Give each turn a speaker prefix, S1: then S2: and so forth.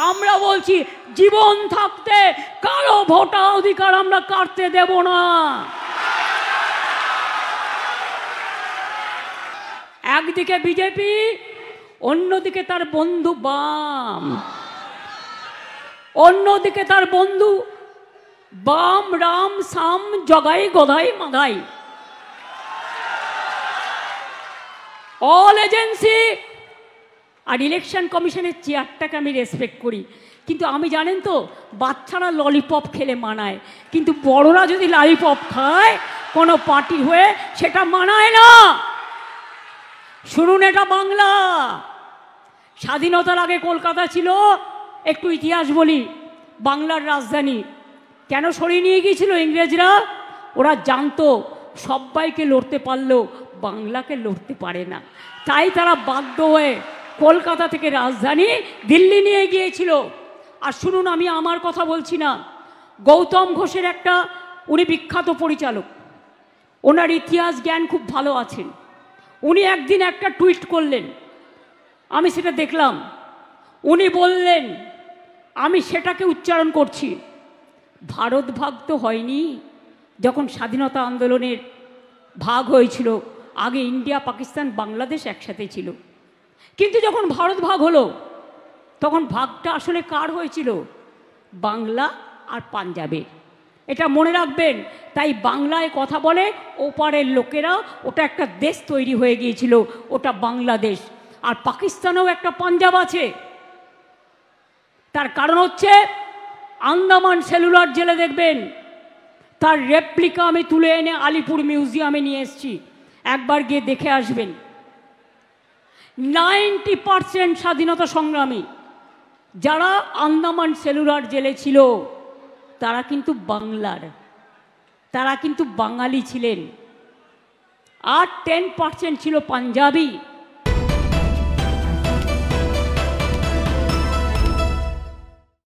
S1: আমরা বলছি জীবন থাকতে কারো ভোটাধিকার আমরা কাটতে দেব না। একদিকে বিজেপি, অন্যদিকে তার বন্ধু বাম, অন্যদিকে তার বন্ধু বাম রাম সাম জগাই গদাই মাদাই অল এজেন্সি। আর ইলেকশন কমিশনের চেয়ারটাকে আমি রেসপেক্ট করি, কিন্তু আমি জানেন তো বাচ্চারা ললিপপ খেলে মানায়, কিন্তু বড়রা যদি ললিপপ খায় কোনো পার্টি হয়ে সেটা মানায় না। শুনুন, এটা বাংলা। স্বাধীনতার আগে কলকাতা ছিল, একটু ইতিহাস বলি, বাংলার রাজধানী। কেন সরিয়ে নিয়ে গিয়েছিল ইংরেজরা? ওরা জানতো সবাইকে লড়তে পারলেও বাংলাকে লড়তে পারে না, তাই তারা বাধ্য হয়ে কলকাতা থেকে রাজধানী দিল্লি নিয়ে গিয়েছিল। আর শুনুন, আমি আমার কথা বলছি না, গৌতম ঘোষের একটা, উনি বিখ্যাত পরিচালক, ওনার ইতিহাস জ্ঞান খুব ভালো আছেন। উনি একদিন একটা টুইট করলেন, আমি সেটা দেখলাম। উনি বললেন, আমি সেটাকে উচ্চারণ করছি, ভারত ভাগ তো হয়নি। যখন স্বাধীনতা আন্দোলনের ভাগ হয়েছিল, আগে ইন্ডিয়া পাকিস্তান বাংলাদেশ একসাথে ছিল, কিন্তু যখন ভারত ভাগ হলো তখন ভাগটা আসলে কার হয়েছিল? বাংলা আর পাঞ্জাবের। এটা মনে রাখবেন। তাই বাংলায় কথা বলে ওপারের লোকেরা, ওটা একটা দেশ তৈরি হয়ে গিয়েছিল, ওটা বাংলাদেশ। আর পাকিস্তানেও একটা পাঞ্জাব আছে। তার কারণ হচ্ছে আন্দামান সেলুলার জেলে দেখবেন তার রেপ্লিকা আমি তুলে এনে আলিপুর মিউজিয়ামে নিয়ে এসেছি, একবার গিয়ে দেখে আসবেন। 90% স্বাধীনতা সংগ্রামী যারা আন্দামান সেলুলার জেলে ছিল তারা কিন্তু বাংলার, তারা কিন্তু বাঙালি ছিলেন। আর 10% ছিল পাঞ্জাবি।